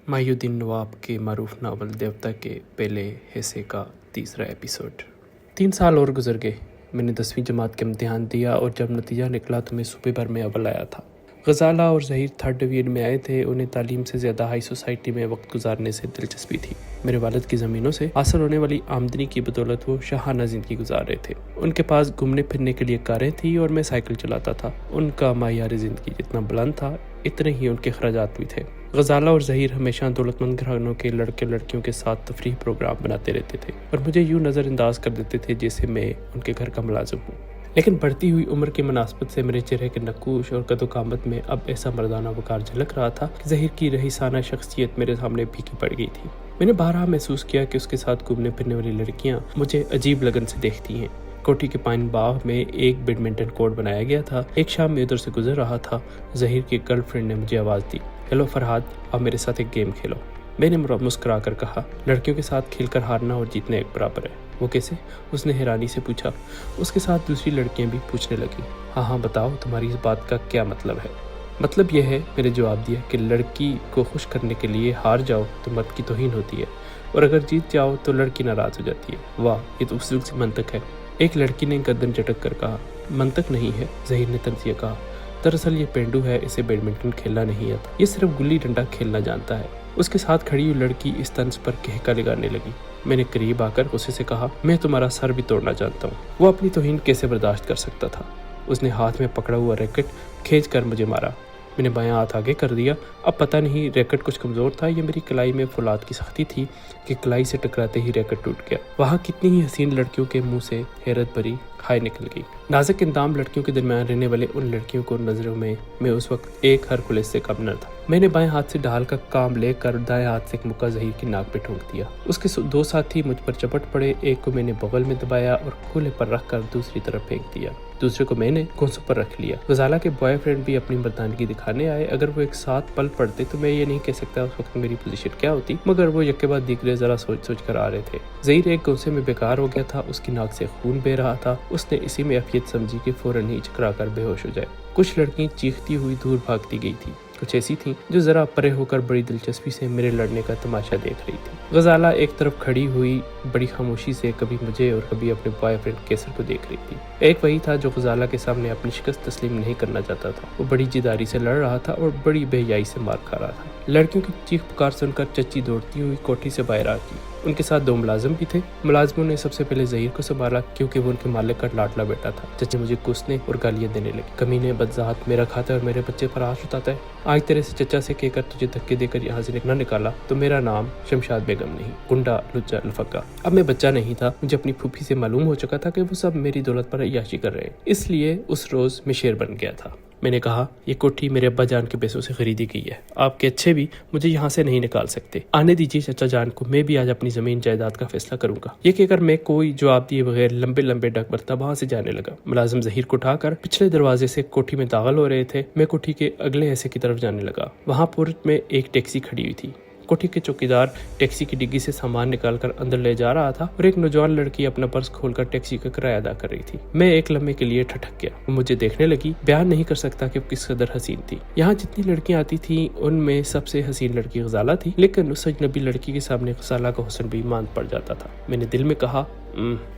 माहिउद्दीन नवाब के मारूफ नावल देवता के पहले हिस्से का तीसरा एपिसोड। 3 साल और गुजर गए। मैंने 10वीं जमात का इम्तिहान दिया और जब नतीजा निकला तो मैं सूबे भर में अव्वल आया था। गजाला और ज़हीर 3rd डिवीजन में आए थे। उन्हें तालीम से ज़्यादा हाई सोसाइटी में वक्त गुजारने से दिलचस्पी थी। मेरे वालिद की ज़मीनों से हासिल होने वाली आमदनी की बदौलत वो शाहाना ज़िंदगी गुजार रहे थे। उनके पास घूमने फिरने के लिए कारें थी और मैं साइकिल चलाता था। उनका मायार ज़िंदगी जितना बुलंद था इतने ही उनके खर्चात भी थे। गजाला और ज़हीर हमेशा दौलतमंद घरानों के लड़के लड़कियों के साथ तफरीह प्रोग्राम बनाते रहते थे और मुझे यूँ नज़रअंदाज कर देते थे जैसे मैं उनके घर का मुलाजिम हूँ। लेकिन बढ़ती हुई उम्र की मुनासबत से मेरे चेहरे के नक्कूश और कदोकामत में अब ऐसा मर्दाना वकार झलक रहा था कि ज़हीर की रहीसाना शख्सियत मेरे सामने फीकी पड़ गई थी। मैंने बारहा महसूस किया कि उसके साथ घूमने फिरने वाली लड़कियाँ मुझे अजीब लगन से देखती हैं। कोठी के पाइन बाग में एक बैडमिंटन कोर्ट बनाया गया था। एक शाम मैं उधर से गुजर रहा था। ज़हीर की गर्लफ्रेंड ने मुझे आवाज़ दी, हेलो फरहाद, अब मेरे साथ एक गेम खेलो। मैंने मुस्कुरा कर कहा, लड़कियों के साथ खेलकर हारना और जीतना एक बराबर है। वो कैसे? उसने हैरानी से पूछा। उसके साथ दूसरी लड़कियां भी पूछने लगी। हाँ बताओ, तुम्हारी इस बात का क्या मतलब है? मतलब यह है, मैंने जवाब दिया, कि लड़की को खुश करने के लिए हार जाओ तो मर्द की तौहीन होती है और अगर जीत जाओ तो लड़की नाराज़ हो जाती है। वाह, ये तो उसूल सी मंतक है। एक लड़की ने गर्दन झटक कर कहा। मंतक नहीं है, ज़हीर ने तंज़िया कहा। दरअसल ये पेंडू है, इसे बैडमिंटन खेलना नहीं आता, ये सिर्फ गुल्ली डंडा खेलना जानता है। उसके साथ खड़ी हुई लड़की इस तंज पर कहका लगाने लगी। मैंने करीब आकर उसे से कहा, मैं तुम्हारा सर भी तोड़ना जानता हूँ। वो अपनी तौहीन कैसे बर्दाश्त कर सकता था? उसने हाथ में पकड़ा हुआ रैकेट खींच कर मुझे मारा। मैंने बायां हाथ आगे कर दिया। अब पता नहीं रैकेट कुछ कमज़ोर था या मेरी कलाई में फौलाद की सख्ती थी कि कलाई से टकराते ही रैकेट टूट गया। वहाँ कितनी ही हसीन लड़कियों के मुंह से हैरत भरी हाय निकल गई। नाजुक इंदाम लड़कियों के दरमियान रहने वाले उन लड़कियों को नजरों में मैं उस वक्त एक हरकुलिस से कम न था। मैंने बाएं हाथ से ढाल का काम लेकर दाएं हाथ से एक मुक्का ज़हीर की नाक पे ठोंक दिया। उसके 2 साथी मुझ पर चपट पड़े। एक को मैंने बगल में दबाया और कूल्हे पर रखकर दूसरी तरफ फेंक दिया। दूसरे को मैंने घोंसों पर रख लिया। गजाला के बॉयफ्रेंड भी अपनी मर्दानगी दिखाने आए। अगर वो एक साथ पल पड़ते तो मैं ये नहीं कह सकता उस वक्त मेरी पोजीशन क्या होती, मगर वो यके बाद दिगरे जरा सोच सोच कर आ रहे थे। ज़हीर एक घोंसे में बेकार हो गया था। उसकी नाक से खून बह रहा था। उसने इसी में अफियत समझी कि फौरन ही चकरा कर बेहोश हो जाए। कुछ लड़कियां चीखती हुई दूर भागती गई थी। कुछ ऐसी थीं जो जरा परे होकर बड़ी दिलचस्पी से मेरे लड़ने का तमाशा देख रही थी। गजाला एक तरफ खड़ी हुई बड़ी खामोशी से कभी मुझे और कभी अपने बॉयफ्रेंड कैसर को देख रही थी। एक वही था जो गजाला के सामने अपनी शिकस्त तस्लीम नहीं करना चाहता था। वो बड़ी जिदारी से लड़ रहा था और बड़ी बेहयाई से मार खा रहा था। लड़कियों की चीख पुकार सुनकर चच्ची दौड़ती हुई कोठी से बाहर आ गई। उनके साथ 2 मुलाजिम भी थे। मुलाजिमों ने सबसे पहले ज़हीर को संभाला क्योंकि वो उनके मालिक का लाडला बेटा था। चच्चे मुझे कोसने और गालियां देने लगे। कमीने, बदज़ात, मेरा खाता है और मेरे बच्चे पर हाथ उठाता है। आज तेरे से चचा से कहकर तुझे धक्के देकर यहाँ से न निकाला तो मेरा नाम शमशाद बेगम नहीं, गुंडा, लुच्चा, लफक्का। अब मैं बच्चा नहीं था। मुझे अपनी फूफी से मालूम हो चुका था कि वो सब मेरी दौलत पर अय्याशी कर रहे हैं। इसलिए उस रोज़ मैं शेर बन गया था। मैंने कहा, ये कोठी मेरे अब्बा जान के पैसों से खरीदी गई है। आपके अच्छे भी मुझे यहाँ से नहीं निकाल सकते। आने दीजिए चचा जान को, मैं भी आज अपनी जमीन जायदाद का फैसला करूंगा। ये कहकर मैं कोई जवाब दिए बगैर लंबे लंबे डग बरता वहां से जाने लगा। मुलाजिम ज़हीर को उठाकर पिछले दरवाजे से कोठी में दाखिल हो रहे थे। मैं कोठी के अगले हिस्से की तरफ जाने लगा। वहाँ पुर्ज में एक टैक्सी खड़ी हुई थी। कोठी के चौकीदार टैक्सी की डिग्गी से सामान निकालकर अंदर ले जा रहा था और एक नौजवान लड़की अपना पर्स खोलकर टैक्सी का किराया अदा कर रही थी। मैं एक लम्हे के लिए ठठक गया। वो मुझे देखने लगी। बयान नहीं कर सकता कि किस कदर हसीन थी। यहाँ जितनी लड़कियां आती थी उनमें सबसे हसीन लड़की गजाला थी, लेकिन उस अजनबी लड़की के सामने गजाला का हुस्न भी मांद पड़ जाता था। मैंने दिल में कहा,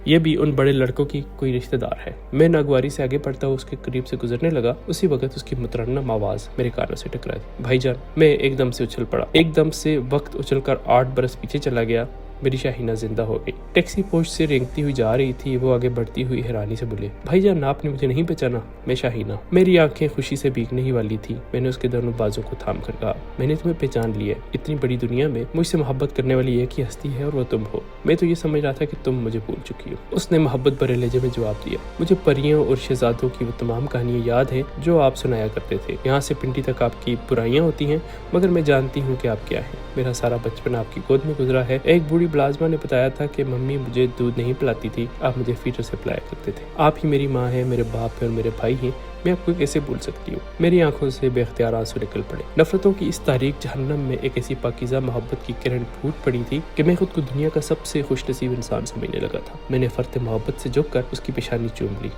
ये भी उन बड़े लड़कों की कोई रिश्तेदार है। मैं नागवारी से आगे बढ़ता हुआ उसके करीब से गुजरने लगा। उसी वक्त उसकी मुतरन्नम आवाज मेरे कानों से टकराई। भाईजान। मैं एकदम से उछल पड़ा। एकदम से वक्त उछलकर 8 बरस पीछे चला गया। मेरी शाहीना जिंदा हो गई। टैक्सी पोस्ट से रेंगती हुई जा रही थी। वो आगे बढ़ती हुई हैरानी से बोले, भाईजान आपने मुझे नहीं पहचाना? मैं शाहीना। मेरी आंखें खुशी से भीगने ही वाली थी। मैंने उसके दोनों बाजों को थाम कर कहा, मैंने तुम्हें पहचान लिया। इतनी बड़ी दुनिया में मुझसे मोहब्बत करने वाली एक ही हस्ती है और वो तुम हो। मैं तो ये समझ रहा था कि तुम मुझे भूल चुकी हो। उसने मोहब्बत भरे लहजे में जवाब दिया, मुझे परियों और शहजादों की वो तमाम कहानियां याद है जो आप सुनाया करते थे। यहाँ से पिंडी तक आपकी बुराइयां होती हैं, मगर मैं जानती हूँ कि आप क्या है। मेरा सारा बचपन आपकी गोद में गुजरा है। एक बूढ़ी मुलाजमा ने बताया था कि मम्मी मुझे दूध नहीं पिलाती थी, आप मुझे फीडर से पिलाया करते थे। आप ही मेरी माँ है, मेरे बाप है और मेरे भाई हैं। मैं आपको कैसे भूल सकती हूँ? मेरी आंखों से बेख्तियार आंसू निकल पड़े। नफरतों की इस तारीक जहन्नम में एक ऐसी पाकीज़ा मोहब्बत की किरण फूट पड़ी थी कि मैं खुद को दुनिया का सबसे खुशनसीब इंसान समझने लगा था। मैंने फर्त मोहब्बत से झुककर उसकी पेशानी चूम ली।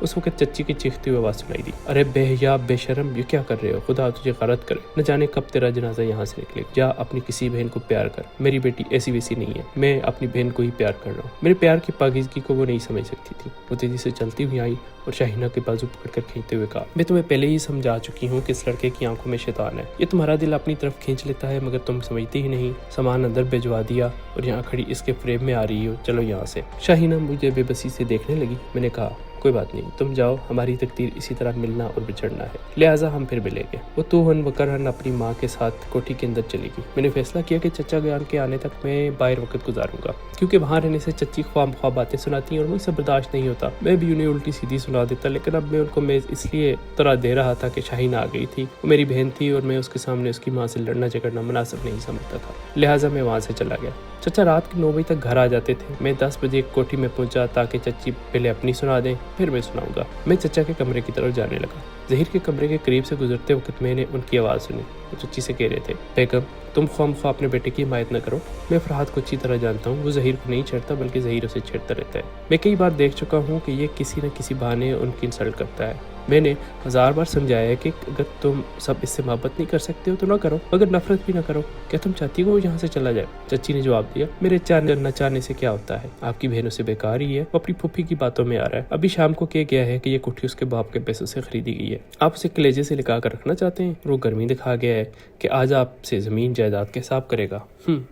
उस वक्त चच्ची की चीखती हुई आवाज़ सुनाई दी, अरे बेहया बेशरम, ये क्या कर रहे हो, खुदा तुझे गलत करे, न जाने कब तेरा जनाजा यहाँ से निकले, जा अपनी किसी बहन को प्यार कर, मेरी बेटी ऐसी वैसी नहीं है, मैं अपनी बहन को ही प्यार कर रहा हूँ। मेरे प्यार की पाकीज़गी को वो नहीं समझ सकती थी। वो तेजी से चलती हुई आई और शाहीना के बाजू पकड़कर खींचते हुए कहा, मैं तुम्हें पहले ही समझा चुकी हूँ कि इस लड़के की आंखों में शैतान है, ये तुम्हारा दिल अपनी तरफ खींच लेता है मगर तुम समझती ही नहीं। सामान अंदर भिजवा दिया और यहाँ खड़ी इसके फ्रेम में आ रही हो, चलो यहाँ से। शाहीना मुझे बेबसी से देखने लगी। मैंने कहा, कोई बात नहीं, तुम जाओ, हमारी तकदीर इसी तरह मिलना और बिछड़ना है, लिहाजा हम फिर मिलेंगे। वो तूहन वकरहन अपनी माँ के साथ कोठी के अंदर चली गई। मैंने फैसला किया कि चचा गयान के आने तक मैं बाहर वक्त गुजारूंगा, क्योंकि वहाँ रहने से चच्ची ख्वाब बातें सुनाती हैं और मुझसे बर्दाश्त नहीं होता। मैं भी उन्हें उल्टी सीधी सुना देता, लेकिन अब मैं उनको मैं इसलिए तरह दे रहा था कि शाहीना आ गई थी, वो मेरी बहन थी और मैं उसके सामने उसकी माँ से लड़ना झगड़ना मुनासिब नहीं समझता था, लिहाजा मैं वहाँ से चला गया। चचा रात के 9 बजे तक घर आ जाते थे। मैं 10 बजे कोठी में पहुंचा ताकि चच्ची पहले अपनी सुना दें, फिर मैं सुनाऊंगा। मैं चचा के कमरे की तरफ जाने लगा। ज़हीर के कमरे के करीब से गुजरते वक्त मैंने उनकी आवाज़ सुनी। वो चच्ची से कह रहे थे, बेगम तुम ख्वामख्वाह अपने बेटे की हिमायत न करो, मैं फरहाद को अच्छी तरह जानता हूँ, वो ज़हीर को नहीं छेड़ता बल्कि ज़हीर उसे छेड़ता रहता है। मैं कई बार देख चुका हूँ कि ये किसी न किसी बहाने उनकी इंसल्ट करता है। मैंने 1000 बार समझाया है कि अगर तुम सब इससे मोहब्बत नहीं कर सकते हो तो ना करो, मगर नफरत भी ना करो। क्या तुम चाहती हो वो यहाँ से चला जाए? चच्ची ने जवाब दिया, मेरे चाहने न चाहने से क्या होता है, आपकी बहनों से बेकार ही है, वो अपनी फूफी की बातों में आ रहा है। अभी शाम को कह गया है कि ये कोठी उसके बाप के पैसों से खरीदी गई है, आप उसे कलेजे से लिखा कर रखना चाहते हैं। वो गर्मी दिखा गया है कि आज आपसे जमीन जायदाद के हिसाब करेगा।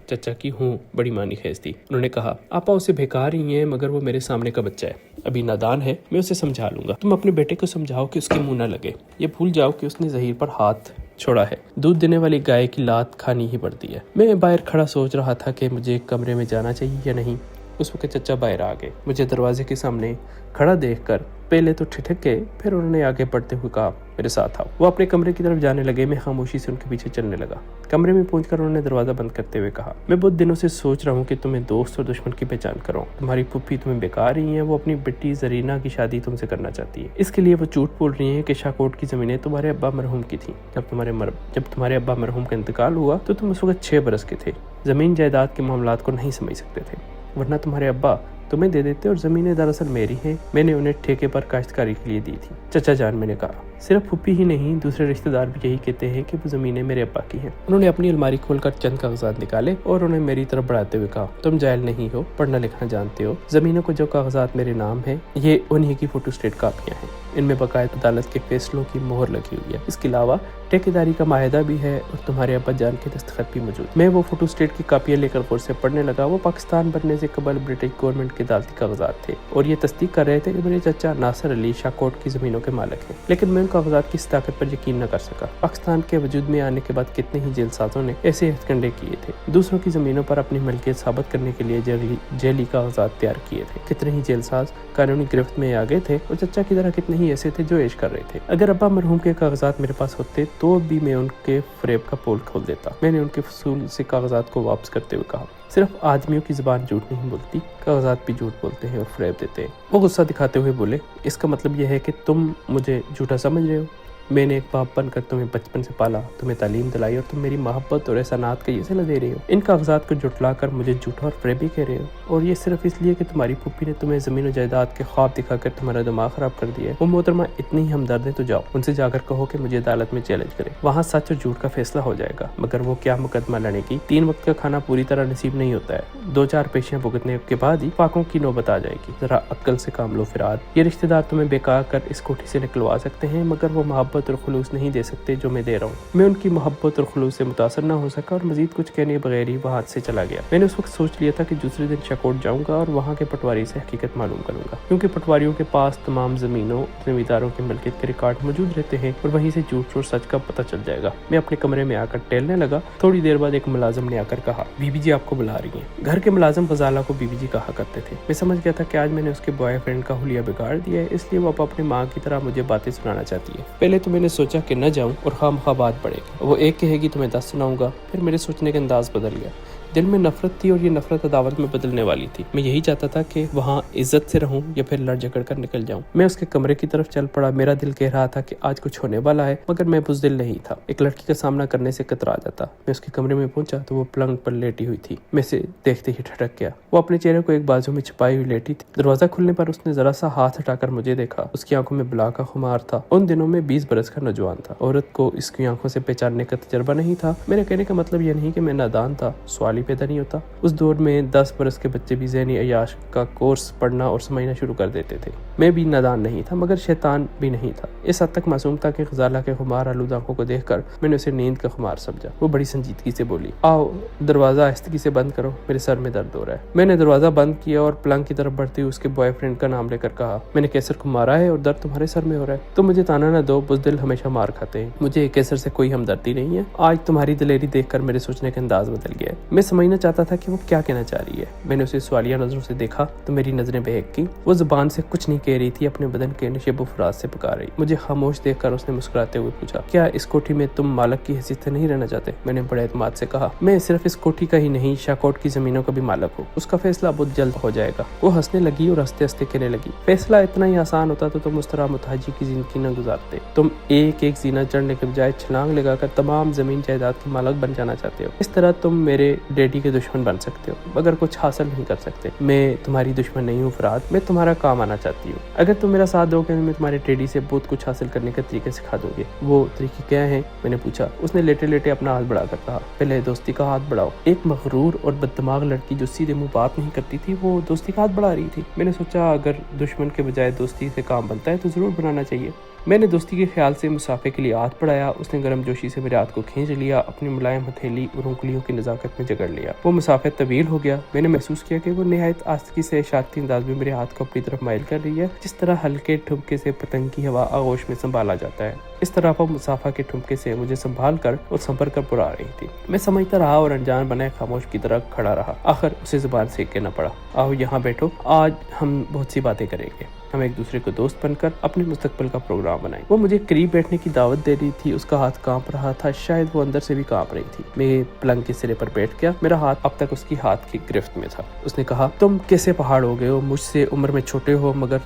चचा की हूँ बड़ी मानी खैज थी। उन्होंने कहा, आपा उसे बेकार ही है, मगर वो मेरे सामने का बच्चा है, अभी नादान है, मैं उसे समझा लूंगा। तुम अपने बेटे को समझाओ कि उसके मुंह न लगे, ये भूल जाओ कि उसने ज़हीर पर हाथ छोड़ा है, दूध देने वाली गाय की लात खानी ही पड़ती है। मैं बाहर खड़ा सोच रहा था कि मुझे कमरे में जाना चाहिए या नहीं। उस वक्त चचा बाहर आ गए। मुझे दरवाजे के सामने खड़ा देखकर पहले तो ठिठक गए, फिर उन्होंने आगे बढ़ते हुए कहा, मेरे साथ आओ। वो अपने कमरे की तरफ जाने लगे। मैं खामोशी से उनके पीछे चलने लगा। कमरे में पहुंचकर उन्होंने दरवाजा बंद करते हुए कहा, मैं बहुत दिनों से सोच रहा हूँ कि तुम्हें दोस्त और दुश्मन की पहचान करो। तुम्हारी फूफी तुम्हें बेकार ही है, वो अपनी बेटी जरीना की शादी तुमसे करना चाहती है। इसके लिए वो झूठ बोल रही है कि शाहकोट की जमीनें तुम्हारे अब्बा मरहूम की थी। जब तुम्हारे अब्बा मरहूम का इंतकाल हुआ तो तुम उस वक्त 6 बरस के थे, जमीन जायदाद के मामलात को नहीं समझ सकते थे, वरना तुम्हारे अब्बा तुम्हें दे देते और ज़मीनें दरअसल मेरी हैं, मैंने उन्हें ठेके पर काश्तकारी के लिए दी थी। चचा जान, मैंने कहा, सिर्फ फूफी ही नहीं दूसरे रिश्तेदार भी यही कहते हैं कि वो ज़मीनें मेरे अब्बा की हैं। उन्होंने अपनी अलमारी खोलकर चंद कागजात निकाले और उन्हें मेरी तरफ बढ़ाते हुए कहा, तुम जाहिल नहीं हो, पढ़ना लिखना जानते हो, ज़मीनों को जो कागजात मेरे नाम है ये उन्हीं की फोटोस्टेट कापियाँ हैं, इनमें बाकायदा अदालत के फैसलों की मोहर लगी हुई है। इसके अलावा ठेकेदारी का माहिदा भी है और तुम्हारे अब्बा जान के दस्तखत भी मौजूद। मैं वो फोटोस्टेट की कापियाँ लेकर गौर से पढ़ने लगा। वो पाकिस्तान बनने से कबल ब्रिटिश गवर्नमेंट के अदालती कागजात थे और ये तस्दीक कर रहे थे कि मेरे चचा नासिर अली शाहकोट की ज़मीनों के मालिक हैं, लेकिन मैं उन कागजात की ताकत पर यकीन न कर सका। पाकिस्तान के वजूद में आने के बाद कितने ही जेलसाजों ने ऐसे हथकंडे किए थे, दूसरों की ज़मीनों पर अपनी मलकियत साबित करने के लिए जेली कागजात तैयार किए थे। कितने ही जेलसाज कानूनी गिरफ्त में आ गए थे और चचा की तरह कितने ही ऐसे थे जो ऐश कर रहे थे। अगर अब्बा मरहूम के कागजात मेरे पास होते तो भी मैं उनके फरेब का पोल खोल देता। मैंने उनके फसूल से कागजात को वापस करते हुए कहा, सिर्फ आदमियों की ज़बान झूठ नहीं बोलती, कागजात भी झूठ बोलते हैं और फरेब देते हैं। वो गुस्सा दिखाते हुए बोले, इसका मतलब यह है कि तुम मुझे झूठा समझ रहे हो। मैंने एक बाप बनकर तुम्हें बचपन से पाला, तुम्हें तालीम दिलाई और तुम मेरी मोहब्बत और एहसानात का ये सिला दे रहे हो। इन कागजात को जुटलाकर मुझे झूठा और फरेबी कह रहे हो, और ये सिर्फ इसलिए कि तुम्हारी फूफी ने तुम्हें ज़मीन और जायदाद के ख्वाब दिखाकर तुम्हारा दिमाग ख़राब कर दिया है। वो मोहतरमा इतनी ही हमदर्द है तो जाओ उनसे जाकर कहो कि मुझे अदालत में चैलेंज करे, वहाँ सच और झूठ का फैसला हो जाएगा। मगर वो क्या मुकदमा लड़ेगी, 3 वक्त का खाना पूरी तरह नसीब नहीं होता है, 2-4 पेशियां भुगतने के बाद ही फाकों की नौबत आ जाएगी। जरा अक्ल से काम लो फिराद। ये रिश्तेदार तुम्हें बेकार कर इस कोठी से निकलवा सकते हैं, मगर वो मोहब्बत और खुलूस नहीं दे सकते जो मैं दे रहा हूँ। मैं उनकी मोहब्बत और खुलूस से मुतासर न हो सका और मजीद कुछ कहने बगैर ही वह हाथ से चला गया। मैंने उस वक्त सोच लिया था कि दूसरे दिन शाहकोट जाऊंगा और वहाँ के पटवारी से हकीकत मालूम करूंगा, क्योंकि पटवारियों के पास तमाम ज़मीनों जमींदारों के मिल्कियत के रिकॉर्ड मौजूद रहते हैं और वहीं से झूठ और सच का पता चल जाएगा। मैं अपने कमरे में आकर टहलने लगा। थोड़ी देर बाद एक मुलाजिम ने आकर कहा, बीबी जी आपको बुला रही हैं। घर के मुलाजिम गजाला को बीबी जी कहा करते थे। मैं समझ गया था कि आज मैंने उसके बॉयफ्रेंड का हुलिया बिगाड़ दिया है, इसलिए वो अपनी माँ की तरह मुझे बातें सुनाना चाहती है। पहले तो मैंने सोचा कि न जाऊं और खामखा बात बढ़ेगी, वो एक कहेगी तो मैं 10 सुनाऊंगा। फिर मेरे सोचने का अंदाज बदल गया। दिल में नफरत थी और ये नफरत अदावत में बदलने वाली थी। मैं यही चाहता था कि वहाँ इज्जत से रहूं या फिर लड़ झगड़ कर निकल जाऊं। मैं उसके कमरे की तरफ चल पड़ा। मेरा दिल कह रहा था कि आज कुछ होने वाला है, मगर मैं बुज़दिल नहीं था। एक लड़की का सामना करने से कतरा जाता। मैं उसके कमरे में पहुंचा तो वो पलंग पर लेटी हुई थी। मैं से देखते ही ठटक गया। वो अपने चेहरे को एक बाजू में छिपाई हुई लेटी थी। दरवाजा खुलने पर उसने जरा सा हाथ हटाकर मुझे देखा। उसकी आंखों में बला का खुमार था। उन दिनों में 20 बरस का नौजवान था। औरत को इसकी आंखों से पहचानने का तजर्बा नहीं था। मेरे कहने का मतलब यह नहीं कि मैं नादान था, सवाल ही पैदा नहीं होता। उस दौर में 10 बरस के बच्चे भी ज़हनी अयाश का कोर्स पढ़ना और समझना शुरू कर देते थे। मैं भी नादान नहीं था, मगर शैतान भी नहीं था। इस हद तक मासूम था कि ग़ज़ाला के खुमार आलूद आंखों को देखकर मैंने उसे नींद का खुमार समझा। वो बड़ी संजीदगी से बोली, आओ दरवाज़ा आहिस्तगी से बंद करो, मेरे सर में दर्द हो रहा है। मैंने दरवाज़ा बंद किया और पलंग की तरफ बढ़ती हुई उसके बॉयफ्रेंड का नाम लेकर कहा, मैंने कैसर को मारा है और दर्द तुम्हारे सर में हो रहा है। तुम मुझे ताना न दो, बुज़दिल हमेशा मार खाते हैं। मुझे कैसर से कोई हमदर्दी नहीं है। आज तुम्हारी दिलेरी देखकर मेरे सोचने का अंदाज बदल गया है। मैं समझना चाहता था कि वो क्या कहना चाह रही है। मैंने उसे सवालिया नजरों से देखा तो मेरी नजरें बहक गईं। वो जुबान से कुछ नहीं कह रही थी, अपने बदन के नशेब फराज से पका रही। मुझे खामोश देखकर उसने मुस्कुराते हुए पूछा, क्या इस कोठी में तुम मालक की हैसियत से नहीं रहना चाहते? मैंने बड़े एतमाद से कहा, मैं सिर्फ इस कोठी का ही नहीं, शाकोट की जमीनों का भी मालक हूँ। उसका फैसला बहुत जल्द हो जाएगा। वो हंसने लगी और हंसते हंसते कहने लगी, फैसला इतना ही आसान होता तो तुम उस तरह मुताजी की जिंदगी न गुजारते। तुम एक एक जीना चढ़ने के बजाय छलांग लगाकर तमाम जमीन जायदाद के मालक बन जाना चाहते हो। इस तरह तुम मेरे डैडी के दुश्मन बन सकते हो, मगर कुछ हासिल नहीं कर सकते। मैं तुम्हारी दुश्मन नहीं हूँ फराद, मैं तुम्हारा काम आना चाहती हूँ। अगर तुम मेरा साथ दोगे मैं तुम्हारे डैडी से बहुत कुछ हासिल करने के तरीके सिखा दोगे। वो तरीके क्या हैं? मैंने पूछा। उसने लेटे लेटे अपना हाथ बढ़ाकर कहा, पहले दोस्ती का हाथ बढ़ाओ। एक मगरूर और बददिमाग लड़की जो सीधे मुंह बात नहीं करती थी, वो दोस्ती का हाथ बढ़ा रही थी। मैंने सोचा अगर दुश्मन के बजाय दोस्ती से काम बनता है तो जरूर बनाना चाहिए। मैंने दोस्ती के ख्याल से मुसाफे के लिए हाथ बढ़ाया। उसने गर्म जोशी से मेरे हाथ को खींच लिया, अपनी मुलायम हथेली और उंगलियों की नज़ाकत में जकड़ लिया। वो मुसाफे तवील हो गया। मैंने महसूस किया कि वो निहायत आस्ती से शाती अंदाज में मेरे हाथ को अपनी तरफ माइल कर रही है, जिस तरह हल्के ठुमके से पतंग की हवा आगोश में संभाला जाता है। इस तरह वो मुसाफा के ठुमके से मुझे संभाल कर और संभर कर पुरा रही थी। मैं समझता रहा और अनजान बनाए खामोश की तरह खड़ा रहा। आखिर उसे जुबान से कहना पड़ा, आओ यहाँ बैठो, आज हम बहुत सी बातें करेंगे। हम एक दूसरे को दोस्त बनकर अपने मुस्तकबिल का प्रोग्राम बनाएं। वो मुझे करीब बैठने की दावत दे रही थी। उसका हाथ कांप रहा था, शायद वो अंदर से भी कांप रही थी। मैं पलंग के सिरे पर बैठ गया। मेरा हाथ अब तक उसकी हाथ की गिरफ्त में था। उसने कहा, तुम कैसे पहाड़ हो गए हो? मुझसे उम्र में छोटे हो, मगर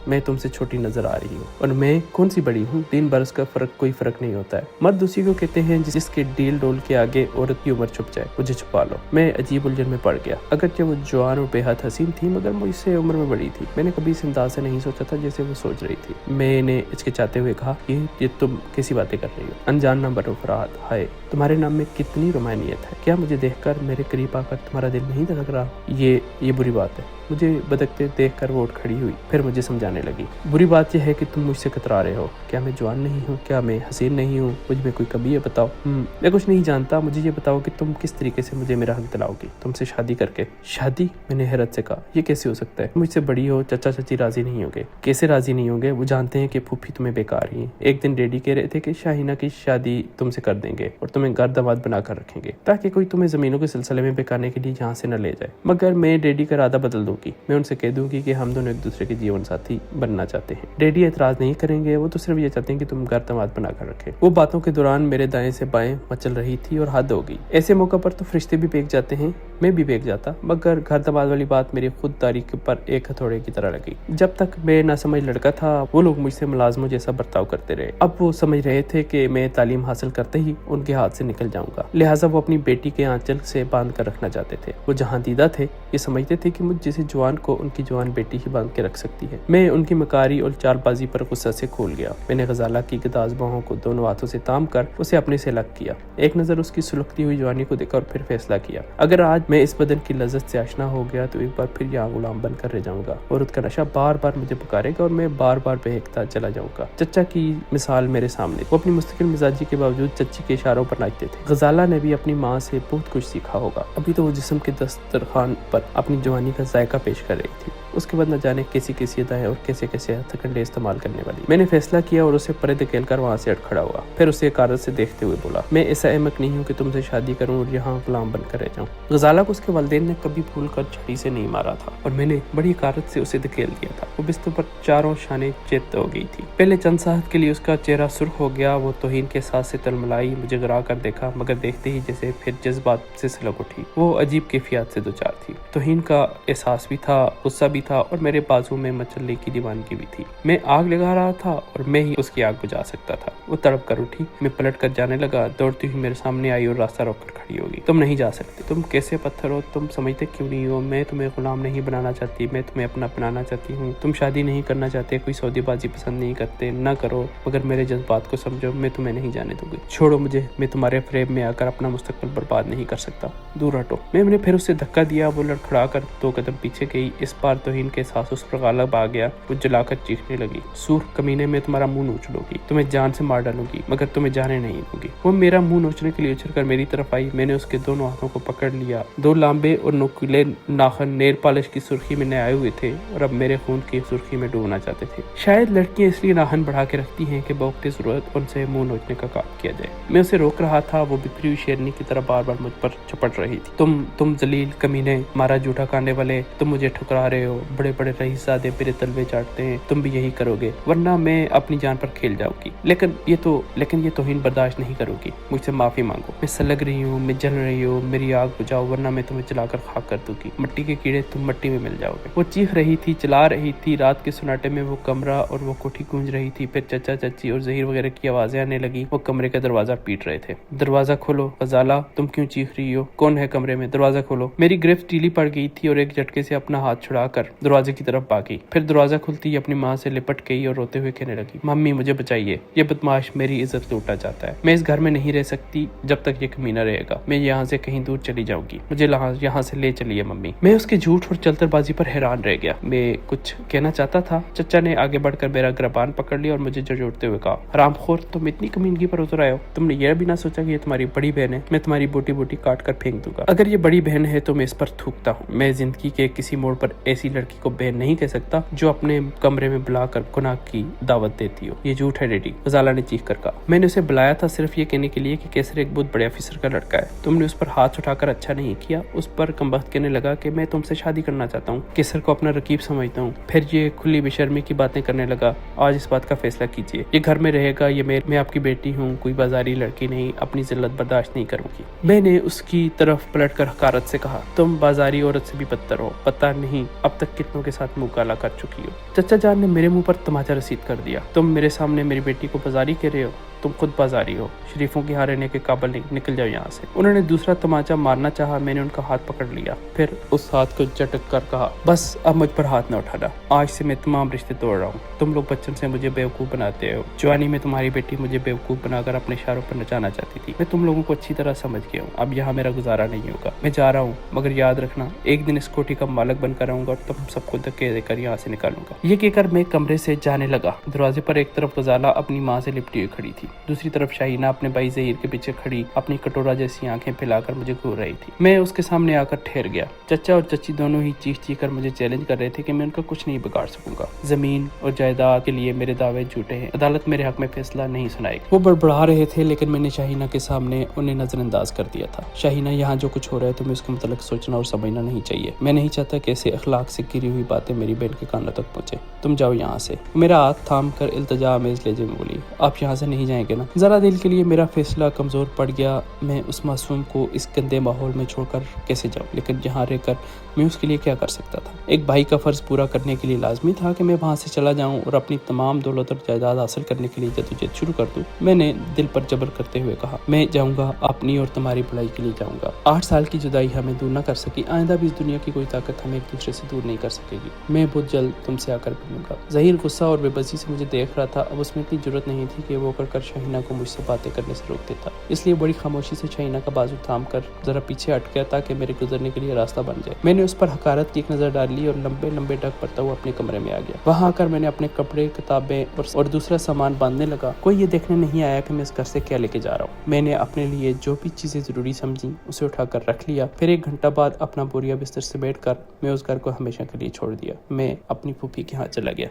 मैं तुमसे छोटी नजर आ रही हूँ। और मैं कौन सी बड़ी हूँ? 3 बरस का कोई फर्क नहीं होता है। मर्द उसी को कहते हैं जिसके डील डोल के आगे औरत की उम्र छुप जाए। मुझे छुपा लो। मैं अजीब उलझन में पड़ गया। अगरचे वो जवान और बेहद हसीन थी, मगर मुझसे उम्र में बड़ी थी। मैंने कभी इस अंदाज से नहीं सोचा था जैसे वो सोच रही थी। मैंने हिचकिचाते हुए कहा, ये तुम कैसी बातें कर रही हो? अनजान ना बनो फराद। हाय, तुम्हारे नाम में कितनी रोमानियत है। क्या मुझे देखकर मेरे करीब आकर तुम्हारा दिल नहीं धड़क रहा? ये बुरी बात है। मुझे बदकते देखकर वो उठ खड़ी हुई। फिर मुझे समझाने लगी, बुरी बात यह है कि तुम मुझसे कतरा रहे हो। क्या मैं जवान नहीं हूँ? क्या मैं हसीन नहीं हूँ? मुझ में कोई कमी है? बताओ। मैं कुछ नहीं जानता। मुझे ये बताओ कि तुम किस तरीके से मुझे मेरा हक दिलाओगी? तुमसे शादी करके। शादी? मैंने हैरत से कहा, ये कैसे हो सकता है? मुझसे बड़ी हो, चाचा चाची राजी नहीं होंगे। कैसे राजी नहीं होंगे? वो जानते हैं कि फूफी तुम्हें बेकार ही है। एक दिन डैडी कह रहे थे कि शाहीना की शादी तुमसे कर देंगे और तुम्हें घर दामाद बनाकर रखेंगे, ताकि कोई तुम्हें जमीनों के सिलसिले में बेकारने के लिए यहाँ से न ले जाए। मगर मैं डैडी का इरादा बदल दूंगी। मैं उनसे कह दूंगी कि हम दोनों एक दूसरे के जीवन साथी बनना चाहते हैं। डैडी एतराज नहीं करेंगे। वो तो सिर्फ ये चाहते हैं कि तुम घर दामाद बनाकर रखे। वो बातों के दौरान मेरे दाएं से बाएं मचल रही थी और हद हो गई। ऐसे मौका पर तो फरिश्ते भी बेक जाते हैं, मैं भी बेक जाता। मगर घर दामाद वाली बात मेरी खुद तारीख पर एक हथौड़े की तरह लगी। जब तक मैं ना समझ लड़का था, वो लोग मुझसे मुलाजमों जैसा बर्ताव करते रहे। अब वो समझ रहे थे कि मैं तालीम हासिल करते ही उनके हाथ से निकल जाऊंगा, लिहाजा वो अपनी बेटी के आंचल से बांध कर रखना चाहते थे। वो जहाँ दीदा थे, ये समझते थे कि मुझ जैसे जवान को उनकी जवान बेटी ही बांध के रख सकती है। मैं उनकी मकारी और चालबाजी पर गुस्सा से खोल गया। मैंने गजाला की गदाज बाहों को दोनों हाथों से ताम कर उसे अपने से अलग किया। एक नजर उसकी सुलगती हुई जवानी को देखा और फिर फैसला किया, अगर आज मैं इस बदन की लज्जत से आशना हो गया तो एक बार फिर यहाँ गुलाम बनकर रह जाऊंगा। औरत का नशा बार बार मुझे पुकारेगा और मैं बार बार बहकता चला जाऊंगा। चचा की मिसाल मेरे सामने। वो अपनी मुस्तकिल मिजाजी के बावजूद चच्ची के इशारों पर नाचते थे। गजाला ने भी अपनी माँ से बहुत कुछ सीखा होगा। अभी तो वो जिस्म के दस्तरखान पर अपनी जवानी का जायका पेश कर रही थी, उसके बाद न जाने कैसी कैसी अदाएं और कैसे कैसे हथकंडे इस्तेमाल करने वाली। मैंने फैसला किया और उसे पर्दे धकेल कर वहाँ से खड़ा हुआ। फिर उसे कारत से देखते हुए बोला, मैं ऐसा अहमक नहीं हूँ कि तुमसे शादी करूँ और यहाँ गुलाम बनकर रह जाऊँ। गजाला हालांकि उसके वालिदैन ने कभी भूल कर छड़ी से नहीं मारा था और मैंने बड़ी हकारत से उसे धकेल दिया था। वो बिस्तर पर चारों शाने चेत हो गई थी। पहले चंद साहत के लिए उसका चेहरा सुर्ख हो गया। वो तौहीन के साथ से तलमलाई, मुझे गिरा कर देखा, मगर देखते ही जैसे फिर जज्बात से सलग उठी। वो अजीब कैफियत से दो चार थी। तौहीन का एहसास भी था, गुस्सा भी था और मेरे बाजू में मचलने की दीवानगी भी थी। मैं आग लगा रहा था और मैं ही उसकी आग बुझा सकता था। वो तड़प कर उठी। मैं पलट कर जाने लगा। दौड़ती हुई मेरे सामने आई और रास्ता रोक कर खड़ी होगी। तुम नहीं जा सकते। तुम कैसे पत्थर हो? तुम समझते क्यों नहीं हो? मैं तुम्हें गुलाम नहीं बनाना चाहती, मैं तुम्हें अपना बनाना चाहती हूँ। तुम शादी नहीं करना चाहते, कोई सौदेबाजी पसंद नहीं करते, ना करो, मगर मेरे जज्बात को समझो। मैं तुम्हें नहीं जाने दूंगी। छोड़ो मुझे। मैं तुम्हारे फ्रेब में आकर अपना मुस्तकबिल बर्बाद नहीं कर सकता। दूर हटो। मैंने फिर उसे धक्का दिया। वो लड़खड़ा कर 2 कदम पीछे गई। इस बार तौहीन के एहसास उस पर गालिब आ गया। वो जलाकर चीखने लगी, सूर कमीने, में तुम्हारा मुंह नोच लूंगी, तुम्हें जान से मार डालूंगी, मगर तुम्हें जाने नहीं दूंगी। वो मेरा मुंह नोचने के लिए उछल कर मेरी तरफ आई। मैंने उसके दोनों हाथों को पकड़ लिया। 2 लांबे और नुकीले नाखन नेल पॉलिश की सुर्खी में आए हुए थे और अब मेरे खून की सुर्खी में डूबना चाहते थे। शायद लड़कियां इसलिए नाखन बढ़ा के रखती हैं कि बवक्ते जरूरत उनसे मुंह नोचने का काम किया जाए। मैं उसे रोक रहा था। वो बिखरी हुई शेरनी की तरह बार बार मुझ पर चपट रही थी। तुम जलील कमीने, मारा झूठा खाने वाले, तुम मुझे ठुकरा रहे हो। बड़े बड़े रईसज़ादे मेरे तलवे चाटते हैं, तुम भी यही करोगे, वरना मैं अपनी जान पर खेल जाऊंगी। लेकिन ये तौहीन बर्दाश्त नहीं करूंगी। मुझसे माफी मांगो। मैं सलग रही हूँ, मैं जल रही हूँ, मेरी आग बुझाओ, वरना मैं तुम्हें जलाकर खाक कर दूंगी। मिट्टी के कीड़े, तुम मिट्टी में मिल जाओगे। वो चीख रही थी, चिल्ला रही थी। रात के सुनाटे में वो कमरा और वो कोठी गूंज रही थी। फिर चचा चाची और जहीर वगैरह की आवाजें आने लगी। वो कमरे का दरवाजा पीट रहे थे। दरवाजा खोलो गजाला, तुम क्यों चीख रही हो? कौन है कमरे में? दरवाजा खोलो। मेरी गिरफ्त ढीली पड़ गई थी और एक झटके से अपना हाथ छुड़ाकर दरवाजे की तरफ भागी। फिर दरवाजा खुलती ही अपनी माँ से लिपट गई और रोते हुए कहने लगी, मम्मी मुझे बचाइए, ये बदमाश मेरी इज्जत लूटना चाहता है। मैं इस घर में नहीं रह सकती जब तक ये कमीना रहेगा। मैं यहाँ से कहीं दूर चली जाऊंगी। मुझे यहाँ से ले चलिए मम्मी। मैं उसके झूठ और चलतरबाजी पर हैरान रह गया। मैं कुछ कहना चाहता था। चचा ने आगे बढ़कर मेरा गिरबान पकड़ लिया और मुझे झंझोड़ते हुए कहा, हरामखोर, तुम इतनी कमीनगी पर उतर आए हो? तुमने यह भी ना सोचा कि ये तुम्हारी बड़ी बहन है? मैं तुम्हारी बोटी बोटी काट कर फेंक दूंगा। अगर ये बड़ी बहन है तो मैं इस पर थूकता हूँ। मैं जिंदगी के किसी मोड़ पर ऐसी लड़की को बहन नहीं कह सकता जो अपने कमरे में बुलाकर गुनाह की दावत देती हो। ये झूठ है डैडी, गजाला ने चीख कर कहा। मैंने उसे बुलाया था सिर्फ ये कहने के लिए कि कैसर एक बहुत बड़े अफसर का लड़का है। तुमने उस पर हाथ उठाकर अच्छा नहीं किया। उस पर कमबख्त कहने लगा कि मैं तुमसे शादी करना चाहता हूँ, कैसर को अपना रकीब समझता हूँ। फिर ये खुली बेशर्मी की बातें करने लगा। आज इस बात का फैसला कीजिए, ये घर में रहेगा, ये मैं आपकी बेटी हूँ, कोई बाजारी लड़की नहीं। अपनी जिल्लत बर्दाश्त नहीं करूंगी। मैंने उसकी तरफ पलट कर हकारत से कहा, तुम बाजारी औरत से भी बदतर हो। पता नहीं अब तक कितनों के साथ मुंह काला कर चुकी हो। चचा जान ने मेरे मुंह पर तमाचा रसीद कर दिया। तुम मेरे सामने मेरी बेटी को बाजारी कह रहे हो? तुम खुद बाजारी हो। शरीफों की हार रहने के काबिल निकल जाओ यहाँ से। उन्होंने दूसरा तमाचा मारना चाहा। मैंने उनका हाथ पकड़ लिया, फिर उस हाथ को झटक कर कहा, बस अब मुझ पर हाथ न उठाना। आज से मैं तमाम रिश्ते तोड़ रहा हूँ। तुम लोग बच्चन से मुझे बेवकूफ़ बनाते हो। जवानी में तुम्हारी बेटी मुझे बेवकूफ़ बनाकर अपने इशारों पर नचाना चाहती थी। मैं तुम लोगों को अच्छी तरह समझ गया हूँ। अब यहाँ मेरा गुजारा नहीं होगा। मैं जा रहा हूँ, मगर याद रखना एक दिन इस कोठी का मालिक बनकर आऊंगा और तुम सबको धक्के देकर यहाँ से निकालूंगा। ये कहकर मैं कमरे से जाने लगा। दरवाजे पर एक तरफ गजाला अपनी माँ से लिपटी हुई खड़ी थी, दूसरी तरफ शाहीना अपने भाई ज़हीर के पीछे खड़ी अपनी कटोरा जैसी आंखें फैलाकर मुझे घूर रही थी। मैं उसके सामने आकर ठहर गया। चचा और चची दोनों ही चीख कर मुझे चैलेंज कर रहे थे कि मैं उनका कुछ नहीं बिगाड़ सकूंगा। जमीन और जायदाद के लिए मेरे दावे झूठे हैं। अदालत मेरे हक में फैसला नहीं सुनाएगी। वो बड़बड़ा रहे थे, लेकिन मैंने शाहीना के सामने उन्हें नजरअंदाज कर दिया था। शाहीना, यहाँ जो कुछ हो रहा है तुम्हें उसके मतलब सोचना और समझना नहीं चाहिए। मैं नहीं चाहता कि ऐसे अखलाक से गिरी हुई बातें मेरी बहन के कानों तक पहुंचे। तुम जाओ यहाँ से। मेरा हाथ थाम कर इल्तिजा अमेज लहजे में बोली, आप यहाँ से नहीं जाएंगे ना? जरा दिल के लिए मेरा फैसला कमजोर पड़ गया। मैं उस मासूम को इस गंदे माहौल में छोड़कर कैसे जाऊं? लेकिन यहाँ रहकर मैं उसके लिए क्या कर सकता था? एक भाई का फर्ज पूरा करने के लिए लाजमी था कि मैं वहां से चला जाऊं और अपनी तमाम दौलत और जायदाद हासिल करने के लिए जद्दोजहद शुरू कर दूं। मैंने दिल पर जबर करते हुए कहा, मैं जाऊंगा, अपनी और तुम्हारी भलाई के लिए जाऊंगा। 8 साल की जुदाई हमें दूर न कर सकी, आइंदा भी इस दुनिया की कोई ताकत हमें एक दूसरे से दूर नहीं कर सकेगी। मैं बहुत जल्द तुमसे आकर मिलूंगा। ज़हीर गुस्सा और बेबसी से मुझे देख रहा था। अब उसमें इतनी जरूरत नहीं थी कि वो कर शाहीना को मुझसे बातें करने से रोक देता, इसलिए बड़ी खामोशी से शाहीना का बाजू थाम कर जरा पीछे हट गया ताकि मेरे गुजरने के लिए रास्ता बन जाए। मैंने उस पर हकारत की एक नजर डाली और लंबे लंबे डग पड़ता हुआ अपने कमरे में आ गया। वहां आकर मैंने अपने कपड़े, किताबें और दूसरा सामान बांधने लगा। कोई ये देखने नहीं आया कि मैं इस घर से क्या लेके जा रहा हूँ। मैंने अपने लिए जो भी चीजें जरूरी समझी उसे उठाकर रख लिया। फिर 1 घंटा बाद अपना बोरिया बिस्तर से बैठ कर मैं उस घर को हमेशा के लिए छोड़ दिया। मैं अपनी फूफी के यहाँ चला गया।